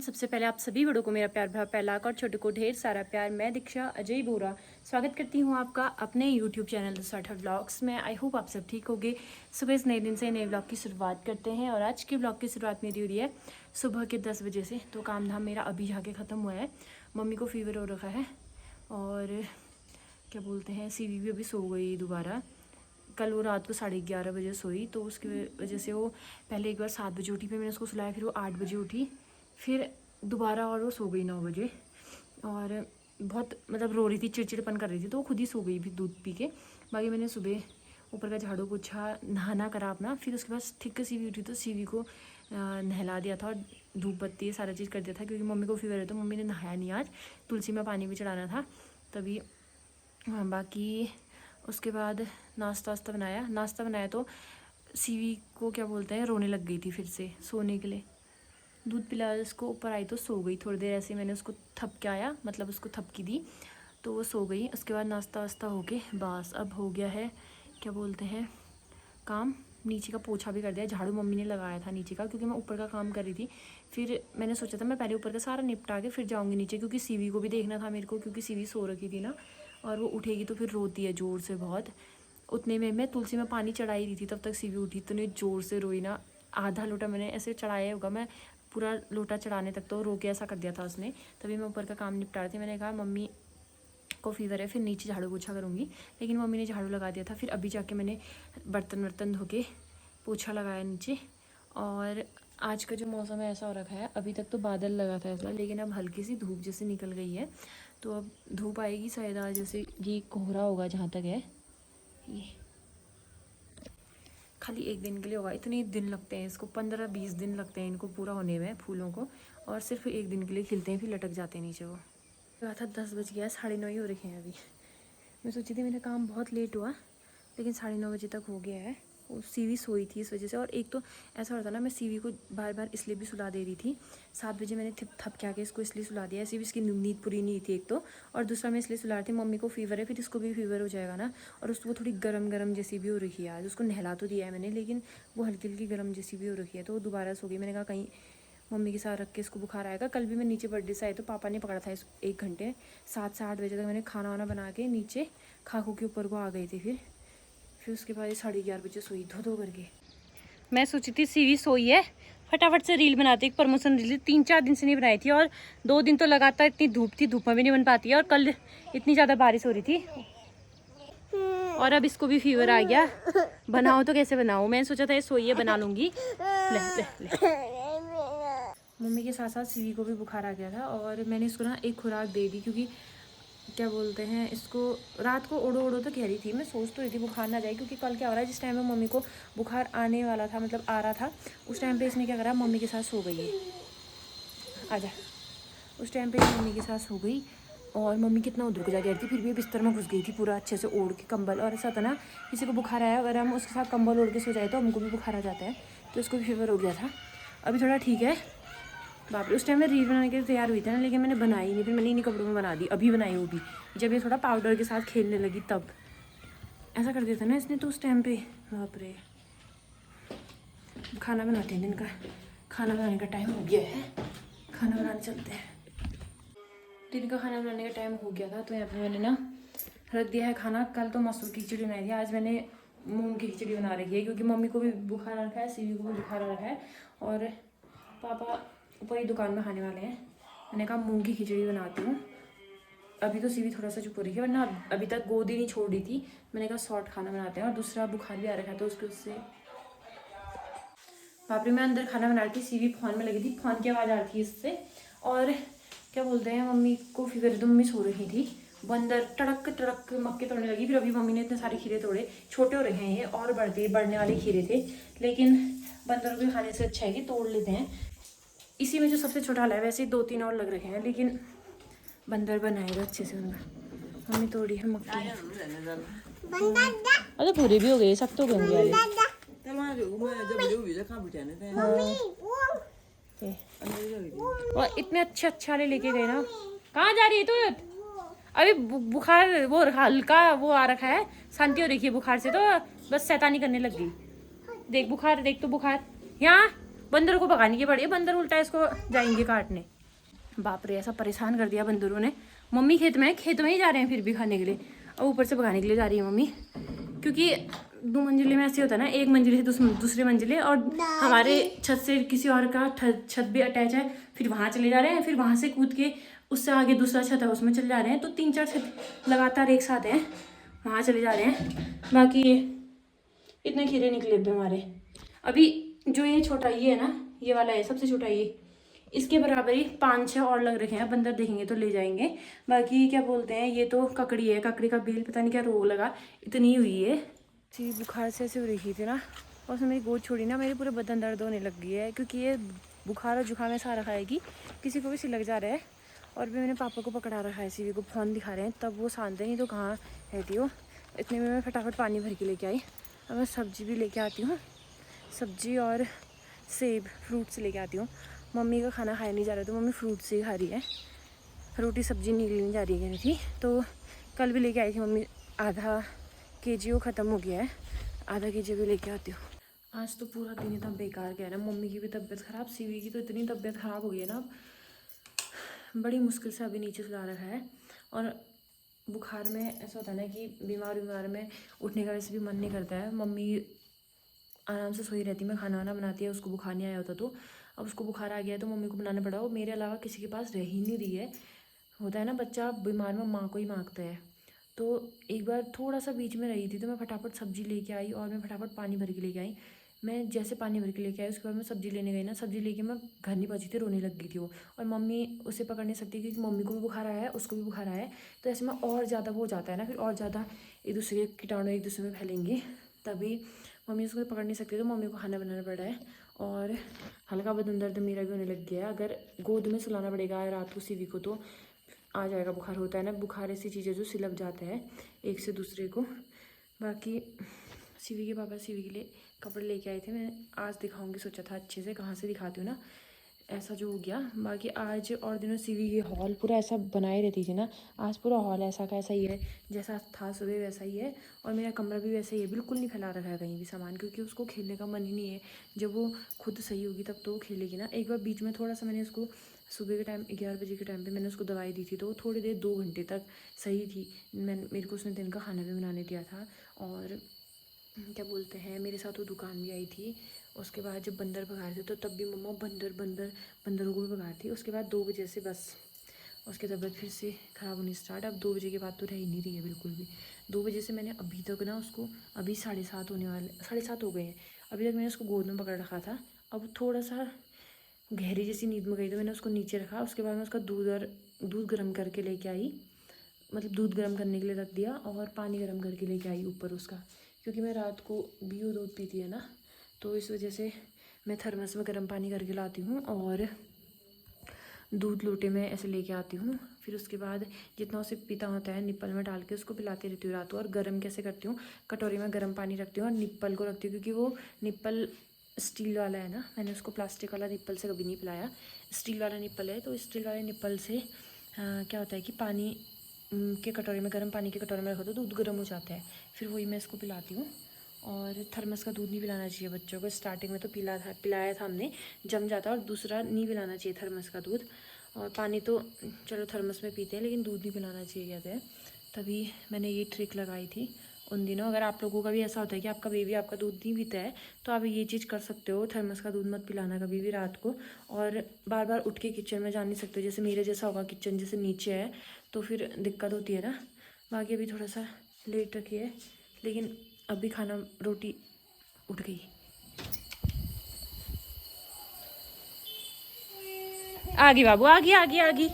Friends, सबसे पहले आप सभी बड़ों को मेरा प्यार भरा पहला और छोटे को ढेर सारा प्यार। मैं दीक्षा अजय बोरा स्वागत करती हूँ आपका अपने YouTube channel the starter vlogs में। आई होप आप सब ठीक होंगे। सुबह इस नए दिन से नए व्लॉग की शुरुआत करते हैं और आज के व्लॉग की शुरुआत मेरी हो रही है सुबह के 10 बजे से। तो काम धाम मेरा अभी जाके ख़त्म हुआ है। मम्मी को फीवर हो रखा है और क्या बोलते हैं सीवी भी अभी सो गई दोबारा। कल वो रात को 11:30 बजे सोई, तो उसकी वजह से वो पहले एक बार 7 बजे उठी, फिर मैंने उसको सुलाया, फिर वो 8 बजे उठी, फिर दोबारा और वो सो गई 9 बजे। और बहुत मतलब रो रही थी, चिड़चिड़पन कर रही थी, तो वो खुद ही सो गई फिर दूध पी के। बाकी मैंने सुबह ऊपर का झाड़ू पोछा नहाना करा अपना, फिर उसके बाद ठीक सीवी उठी तो सीवी को नहला दिया था और धूप बत्ती सारा चीज़ कर दिया था, क्योंकि मम्मी को फीवर है तो मम्मी ने नहाया नहीं आज। तुलसी में पानी भी चढ़ाना था तभी। बाकी उसके बाद नाश्ता बनाया तो सीवी को क्या बोलते हैं रोने लग गई थी फिर से सोने के लिए। दूध पिलाया उसको, ऊपर आई तो सो गई। थोड़ी देर ऐसे मैंने उसको थपकाया, मतलब उसको थपकी दी तो वो सो गई। उसके बाद नाश्ता वास्ता हो के बस अब हो गया है क्या बोलते हैं काम। नीचे का पोछा भी कर दिया, झाड़ू मम्मी ने लगाया था नीचे का, क्योंकि मैं ऊपर का काम कर रही थी। फिर मैंने सोचा था मैं पहले ऊपर का सारा निपटा के फिर जाऊँगी नीचे, क्योंकि सीवी को भी देखना था मेरे को, क्योंकि सीवी सो रखी थी ना और वो उठेगी तो फिर रोती है ज़ोर से बहुत। उतने में मैं तुलसी में पानी चढ़ाई रही थी, तब तक सीवी उठी तो नहीं ज़ोर से रोई ना। आधा लोटा मैंने ऐसे चढ़ाया होगा, मैं पूरा लोटा चढ़ाने तक तो रो के ऐसा कर दिया था उसने। तभी मैं ऊपर का काम निपटा रही थी। मैंने कहा मम्मी को फीवर है, फिर नीचे झाड़ू पोछा करूँगी, लेकिन मम्मी ने झाड़ू लगा दिया था। फिर अभी जाके मैंने बर्तन धो के पोछा लगाया नीचे। और आज का जो मौसम है ऐसा हो रखा है, अभी तक तो बादल लगा था ऐसा, लेकिन अब हल्की सी धूप जैसे निकल गई है, तो अब धूप आएगी शायद आज। जैसे ये कोहरा होगा जहाँ तक है, ये खाली एक दिन के लिए होगा। इतने दिन लगते हैं इसको, 15-20 दिन लगते हैं इनको पूरा होने में फूलों को, और सिर्फ एक दिन के लिए खिलते हैं, फिर लटक जाते हैं नीचे। वो कहा था 10 बज गया है, 9:30 हो रखे हैं अभी। मैं सोची थी मेरा काम बहुत लेट हुआ, लेकिन 9:30 बजे तक हो गया है। वो सीवी सोई थी इस वजह से, और एक तो ऐसा होता ना, मैं सीवी को बार बार इसलिए भी सुला दे रही थी। 7 बजे मैंने थपका के इसको इसलिए सुला दिया, ऐसी भी इसकी नींद पूरी नहीं थी एक तो, और दूसरा मैं इसलिए सुला रही थी मम्मी को फीवर है, फिर इसको भी फीवर हो जाएगा ना। और उसको थोड़ी गरम जैसी भी हो रखी है आज। उसको नहला तो दिया है मैंने, लेकिन वो हल्की हल्की गर्म जैसी भी हो रखी है, तो वो दोबारा सो गई। मैंने कहा कहीं मम्मी के साथ रख के इसको बुखार आएगा। कल भी मैं नीचे बर्थडे से आई तो पापा ने पकड़ा था इस 1 घंटे, 7 से 8 बजे तक मैंने खाना वाना बना के नीचे खा खो के ऊपर को आ गई थी। फिर उसके बाद 11:30 बजे सोई धो करके। मैं सोची थी सीवी सोई है, फटाफट से रील बनाती। एक प्रमोशन रील 3-4 दिन से नहीं बनाई थी, और 2 दिन तो लगातार इतनी धूप थी, धूप में भी नहीं बन पाती है, और कल इतनी ज़्यादा बारिश हो रही थी, और अब इसको भी फीवर आ गया। बनाओ तो कैसे बनाऊँ, मैंने सोचा था ये सोई है बना लूँगी। ले। मम्मी के साथ साथ सीवी को भी बुखार आ गया था, और मैंने इसको ना एक खुराक दे दी, क्योंकि क्या बोलते हैं इसको रात को ओढ़ो तो कह रही थी। मैं सोच तो रही थी बुखार ना जाए, क्योंकि कल क्या हो रहा है, जिस टाइम में मम्मी को बुखार आने वाला था, मतलब आ रहा था, उस टाइम पे इसने क्या करा, मम्मी के साथ सो गई है। आजा। उस टाइम पे मम्मी के साथ सो गई, और मम्मी कितना उधर को जा रही थी, फिर भी बिस्तर में घुस गई थी पूरा अच्छे से ओढ़ के कंबल। और ऐसा था ना, किसी को बुखार आया, अगर हम उसके साथ कंबल ओढ़ के सो जाए तो हमको भी बुखार आ जाता है, तो उसको भी फीवर हो गया था। अभी थोड़ा ठीक है। बाप रे, उस टाइम में रील बनाने के लिए तैयार हुई थी ना, लेकिन मैंने बनाई नहीं, फिर मैंने इन्हीं कपड़ों में बना दी। अभी बनाई वो भी जब ये थोड़ा पाउडर के साथ खेलने लगी, तब ऐसा कर दिया था ना इसने, तो उस टाइम पे बाप रे। खाना बनाते हैं, दिन का खाना बनाने का टाइम हो गया है, खाना बनाने चलते हैं। दिन का खाना बनाने का टाइम हो गया था, तो यहाँ पे मैंने ना रख दिया है खाना। कल तो मसूर की खिचड़ी बनाई थी, आज मैंने मूंग की खिचड़ी बना रखी है, क्योंकि मम्मी को भी बुखार आ रखा है, सीवी को भी बुखार आ रखा है, और पापा ऊपर ही दुकान में खाने वाले हैं। मैंने कहा मूंग की खिचड़ी बनाती हूँ। अभी तो सीवी थोड़ा सा चुप हो रही है, वरना अभी तक गोदी नहीं छोड़ रही थी। मैंने कहा शॉर्ट खाना बनाते हैं, और दूसरा बुखार भी आ रखा है, तो उससे बापरे। मैं अंदर खाना बना रही थी, सीवी फोन में लगी थी, फोन की आवाज़ आ रही थी इससे। और क्या बोलते हैं, मम्मी को फीवर, तो मम्मी सो रही थी, बंदर टड़क मक्के तोड़ने लगी। फिर अभी मम्मी ने इतने सारे खीरे तोड़े, छोटे हो रहे हैं ये, और बढ़ने वाले खीरे थे, लेकिन बंदरों के खाने से अच्छा है कि तोड़ लेते हैं। इसी में जो सबसे छोटा वाला है, वैसे 2-3 और लग रखे हैं, लेकिन बंदर बनाएगा अच्छे से उनका। मम्मी तोड़ी है मक्की। अरे पूरे भी हो गए, सख्त हो गए। और इतने अच्छे वाले लेके गए ना। कहाँ जा रही है तू? अभी बुखार वो हल्का वो आ रखा है, शांति हो रही है बुखार से, तो बस शैतानी करने लग गई। देख बुखार, देख तो बुखार यहाँ बंदर को भगाने की पड़ी है, बंदर उल्टा इसको जाएंगे काटने। बाप रे, ऐसा परेशान कर दिया बंदरों ने। मम्मी खेत में ही जा रहे हैं फिर भी खाने के लिए, और ऊपर से भगाने के लिए जा रही है मम्मी, क्योंकि 2 मंजिले में ऐसे होता है ना, 1 मंजिले से दूसरे मंजिले, और हमारे छत से किसी और का छत भी अटैच है, फिर वहाँ चले जा रहे हैं, फिर वहाँ से कूद के उससे आगे दूसरा छत है उसमें चले जा रहे हैं। तो 3-4 छत लगातार एक साथ हैं, वहाँ चले जा रहे हैं। बाकी ये इतने खीरे निकले थे हमारे। अभी जो ये छोटा ये है ना, ये वाला है सबसे छोटा, ये इसके बराबर ही 5-6 और लग रखे हैं, बंदर देखेंगे तो ले जाएंगे। बाकी क्या बोलते हैं, ये तो ककड़ी है, ककड़ी का बेल पता नहीं क्या रोग लगा, इतनी हुई है। जी बुखार से ऐसे हो रही थी ना, और उसने मेरी गोद छोड़ी ना, मेरे पूरे बदन दर्द होने लग गई है, क्योंकि ये बुखार और जुकाम ऐसा रखा है कि किसी को भी सिलक जा रहा है। और भी मैंने पापा को पकड़ा रखा है, सीवी को फ़ोन दिखा रहे हैं, तब वो शांत है, नहीं तो कहाँ रहती हो। इतने में मैं फटाफट पानी भर के लेके आई। अब मैं सब्ज़ी भी लेके आती हूँ, सब्ज़ी और सेब फ्रूट्स लेके आती हूँ। मम्मी का खाना खाया नहीं जा रहा, तो मम्मी फ्रूट से ही खा रही है, रोटी सब्ज़ी नहीं लेने जा रही है कह रही थी। तो कल भी लेके आई थी मम्मी, आधा केजी वो ख़त्म हो गया है, आधा केजी भी लेके आती हूँ। आज तो पूरा दिन इतना बेकार गया ना, मम्मी की भी तबीयत ख़राब, सीवी की तो इतनी तबीयत ख़राब हो गई है ना, बड़ी मुश्किल से अभी नीचे सुला रखा है। और बुखार में ऐसा होता है ना कि बीमार में उठने का वैसे भी मन नहीं करता है। मम्मी आराम से सोई रहती, मैं खाना वाना बनाती है, उसको बुखार नहीं आया होता। तो अब उसको बुखार आ गया है तो मम्मी को बनाना पड़ा, वो मेरे अलावा किसी के पास रह ही नहीं रही है। होता है ना, बच्चा बीमार में माँ को ही मांगता है। तो एक बार थोड़ा सा बीच में रही थी, तो मैं फटाफट सब्ज़ी लेके आई, और मैं फटाफट पानी भर के लेके आई। मैं जैसे पानी भर के लेके आई, उसके बाद मैं सब्ज़ी लेने गई ना, सब्ज़ी लेके मैं घर नहीं पहुंची थी, रोने लग गई थी वो। और मम्मी उसे पकड़ नहीं सकती, क्योंकि मम्मी को भी बुखार आया है, उसको भी बुखार आया है। तो ऐसे में और ज़्यादा वो हो जाता है ना, फिर और ज़्यादा एक दूसरे के कीटाणु एक दूसरे में फैलेंगे, तभी मम्मी उसको पकड़ नहीं सकती, तो मम्मी को खाना बनाना पड़ा है। और हल्का बदन दर्द मेरा भी होने लग गया है। अगर गोद में सुलाना पड़ेगा रात को सीवी को, तो आ जाएगा बुखार। होता है ना, बुखार ऐसी चीज़ है जो सिलक जाता है एक से दूसरे को। बाकी सीवी के पापा सीवी के लिए कपड़े लेके आए थे, मैं आज दिखाऊंगी, सोचा था अच्छे से, कहाँ से दिखाती हूँ ना, ऐसा जो हो गया। बाकी आज और दिनों सीवी की हॉल पूरा ऐसा बनाए रहती थी ना, आज पूरा हॉल ऐसा का ऐसा ही है, जैसा था सुबह वैसा ही है। और मेरा कमरा भी वैसा ही है, बिल्कुल नहीं फैला रखा है कहीं भी सामान, क्योंकि उसको खेलने का मन ही नहीं है। जब वो खुद सही होगी तब तो वो खेलेगी ना। एक बार बीच में थोड़ा सा मैंने उसको सुबह के टाइम 11 बजे के टाइम पे मैंने उसको दवाई दी थी, तो वो थोड़ी देर 2 घंटे तक सही थी। मेरे को उसने दिन का खाना भी बनाने दिया था। और क्या बोलते हैं, मेरे साथ वो दुकान भी आई थी। उसके बाद जब बंदर भगा थे, तो तब भी मम्मा बंदरों को भी भगा थी। उसके बाद 2 बजे से बस उसकी तबीयत फिर से ख़राब होनी स्टार्ट। अब 2 बजे के बाद तो रह ही नहीं रही है बिल्कुल भी। 2 बजे से मैंने अभी तक ना उसको, अभी 7:30 होने वाले, 7:30 हो गए हैं, अभी तक मैंने उसको गोद में पकड़ रखा था। अब थोड़ा सा गहरी जैसी नींद में गई, तो मैंने उसको नीचे रखा। उसके बाद मैं उसका दूध गर्म करके लेके आई, मतलब दूध गर्म करने के लिए रख दिया, और पानी गर्म करके लेके आई ऊपर उसका, क्योंकि मैं रात को बीओ दूध पीती है ना, तो इस वजह से मैं थर्मस में गर्म पानी करके लाती हूँ, और दूध लोटे में ऐसे लेके आती हूँ। फिर उसके बाद जितना उसे पीता होता है, निप्पल में डाल के उसको पिलाती रहती हूँ रात को। और गर्म कैसे करती हूँ, कटोरी में गर्म पानी रखती हूँ और निप्पल को रखती हूँ, क्योंकि वो निप्पल स्टील वाला है ना, मैंने उसको प्लास्टिक वाला निप्पल से कभी नहीं पिलाया, स्टील वाला निप्पल है। तो स्टील वाले निप्पल से क्या होता है कि पानी के कटोरे में, गर्म पानी के कटोरे में रखो तो दूध गर्म हो जाता है, फिर वही मैं इसको पिलाती हूँ। और थर्मस का दूध नहीं पिलाना चाहिए बच्चों को, स्टार्टिंग में तो पिलाया था हमने, जम जाता है। और दूसरा, नहीं पिलाना चाहिए थर्मस का दूध। और पानी तो चलो थर्मस में पीते हैं, लेकिन दूध नहीं पिलाना चाहिए कहते हैं। तभी मैंने ये ट्रिक लगाई थी उन दिनों। अगर आप लोगों का भी ऐसा होता है कि आपका बेबी आपका दूध नहीं पीता है, तो आप ये चीज़ कर सकते हो, थर्मस का दूध मत पिलाना कभी भी रात को। और बार बार उठ के किचन में जा नहीं सकते, जैसे मेरे जैसा होगा, किचन जैसे नीचे है, तो फिर दिक्कत होती है ना। बाकी अभी थोड़ा सा लेट रखी है, लेकिन अभी खाना रोटी उठ गई। आगी बाबू, आगी आगी आगी।